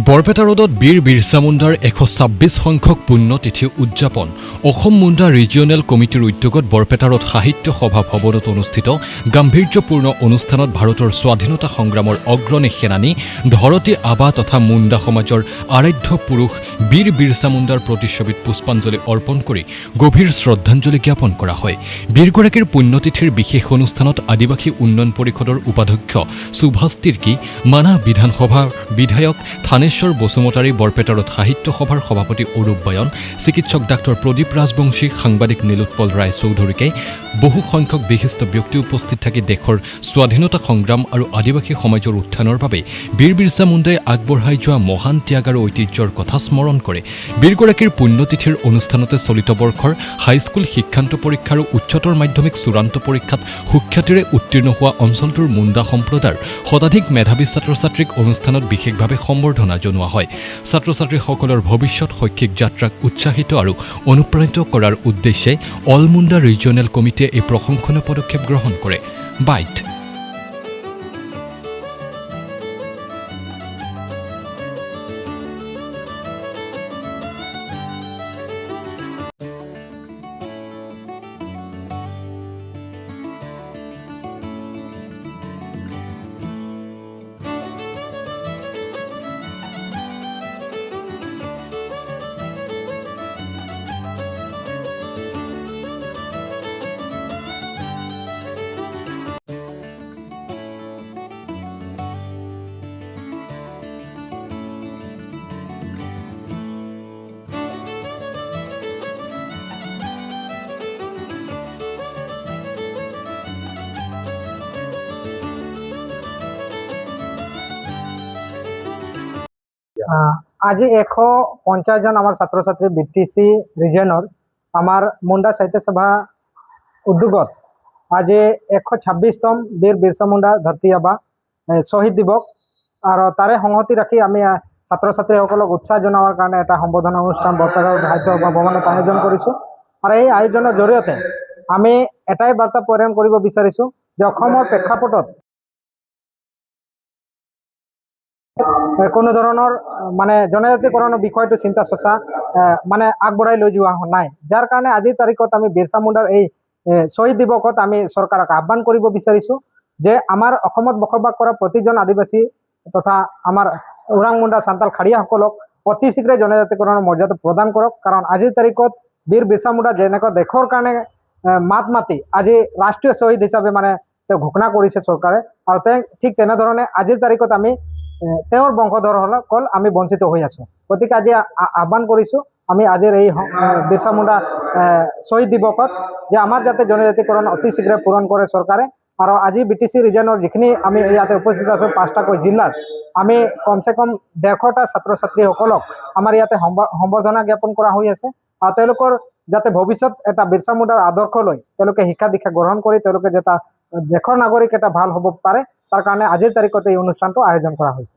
বৰপেটা ৰোডত বীৰ বিৰছা মুণ্ডাৰ 126 সংখ্যক পুণ্যতিথি উদযাপন অসম মুণ্ডা ৰিজিয়নেল কমিটিৰ উদ্যোগত বৰপেটা ৰোড সাহিত্য সভা ভৱনত অনুষ্ঠিত গাম্ভীৰ্যপূৰ্ণ অনুষ্ঠানত ভাৰতৰ স্বাধীনতা সংগ্ৰামৰ অগ্ৰণী সেনানী ধৰতী আবা তথা মুণ্ডা সমাজৰ আৰাধ্য পুৰুষ বীৰ বিৰছা মুণ্ডাৰ প্ৰতিচ্ছবিত পুষ্পাঞ্জলি অৰ্পণ কৰি গভীৰ শ্ৰদ্ধাঞ্জলি জ্ঞাপন কৰা হয়। বীৰগৰাকীৰ পুণ্যতিথিৰ বিশেষ অনুষ্ঠানত আদিবাসী উন্নয়ন পৰিষদৰ উপাধ্যক্ষ সুভাষ তিৰ্কী, মানাহ বিধানসভাৰ বিধায়ক থানেশ্বৰ বসুমতাৰী, বৰপেটা ৰোড সাহিত্য সভাৰ সভাপতি অৰূপ বয়ন, চিকিৎসক ডাঃ প্ৰদীপ ৰাজবংশী, সাংবাদিক নীলোৎপল ৰায় চৌধুৰীকে বহু সংখ্যক বিশিষ্ট ব্যক্তি উপস্থিত থাকি দেশৰ স্বাধীনতা সংগ্ৰাম আৰু আদিবাসী সমাজৰ উত্থানৰ বাবে বীৰ বিৰছা মুণ্ডাই আগবঢ়াই যোৱা মহান ত্যাগ আৰু ঐতিহ্যৰ কথা স্মৰণ কৰে। বীৰগৰাকীৰ পুণ্যতিথিৰ অনুষ্ঠানতে চলিত বৰ্ষৰ হাইস্কুল শিক্ষান্ত পৰীক্ষা আৰু উচ্চতৰ মাধ্যমিক চূড়ান্ত পৰীক্ষাত সুখ্যাতিৰে উত্তীৰ্ণ হোৱা অঞ্চলটোৰ মুণ্ডা সম্প্ৰদায়ৰ শতাধিক মেধাৱী ছাত্ৰ ছাত্ৰীক অনুষ্ঠানত বিশেষভাৱে সম্বৰ্ধনা জনোৱা হয়। ছাত্ৰ ছাত্ৰীসকলৰ ভৱিষ্যত শৈক্ষিক যাত্ৰাক উৎসাহিত আৰু অনুপ্ৰাণিত কৰাৰ উদ্দেশ্যে অল মুণ্ডা ৰিজিয়নেল কমিটিয়ে এই প্ৰশংসনীয় পদক্ষেপ গ্ৰহণ কৰে। বাইট আজি 150 জন আমার ছাত্র ছাত্রী বিটিসি রিজনের আমার মুন্ডা সাহিত্য সভা উদ্যোগত আজি 126তম বীর বিরসা মুন্ডা ধরতী আবা শহীদ দিবস আর তারে সংহতি রাখি আমি ছাত্র ছাত্রীসকলক উৎসাহ জনাবার কারণে এটা সম্বোধনা অনুষ্ঠান বৰপেটা সাহিত্য সভা ভৱনত আয়োজন কৰিছো। আৰ এই আয়োজনেৰ জৰিয়তে আমি এটাই বাৰ্তা প্ৰেৰণ কৰিব বিচাৰিছো যে অসমৰ প্ৰেক্ষাপটত কোনো ধৰণৰ মানে জনজাতিকৰণৰ বিষয়টো চিন্তা চৰ্চা মানে আগবঢ়াই লৈ যোৱা নাই, যাৰ কাৰণে আজিৰ তাৰিখত আমি বিৰছা মুণ্ডাৰ এই শহীদ দিৱসত আমি চৰকাৰক আহ্বান কৰিব বিচাৰিছো যে আমাৰ অসমত বসবাস কৰা প্ৰতিজন আদিবাসী তথা আমাৰ ওৰাং মুণ্ডা চান্তাল খাৰিয়াসকলক অতি শীঘ্ৰে জনজাতিকৰণৰ মৰ্যাদা প্ৰদান কৰক। কাৰণ আজিৰ তাৰিখত বীৰ বিৰছা মুণ্ডা যেনেকৈ দেশৰ কাৰণে মাত মাতি আজি ৰাষ্ট্ৰীয় শ্বহীদ হিচাপে মানে তেওঁ ঘোষণা কৰিছে চৰকাৰে, আৰু ঠিক তেনেধৰণে আজিৰ তাৰিখত আমি তেওঁৰ বংশধৰসকল আমি বঞ্চিত হৈ আছো। গতিকে আজি আহ্বান কৰিছো আমি আজিৰ এই বিৰছা মুণ্ডা শহীদ দিৱসত যে আমাৰ যাতে জনজাতিকৰণ অতি শীঘ্ৰে পূৰণ কৰে চৰকাৰে। আৰু আজি বিটিসি ৰিজনৰ যিখিনি আমি ইয়াতে উপস্থিত আছো 5টাকৈ জিলাৰ আমি কমসে কম 150টা ছাত্ৰ ছাত্ৰীসকলক আমাৰ ইয়াতে সম্বৰ্ধনা জ্ঞাপন কৰা হৈ আছে। আৰু তেওঁলোকৰ যাতে ভৱিষ্যত এটা বিৰছা মুণ্ডাৰ আদৰ্শ লৈ তেওঁলোকে শিক্ষা দীক্ষা গ্ৰহণ কৰি তেওঁলোকে যাতে দেশৰ নাগৰিক এটা ভাল হ'ব পাৰে, তাৰ কাৰণে আজিৰ তাৰিখত এই অনুষ্ঠানটো আয়োজন কৰা হৈছে।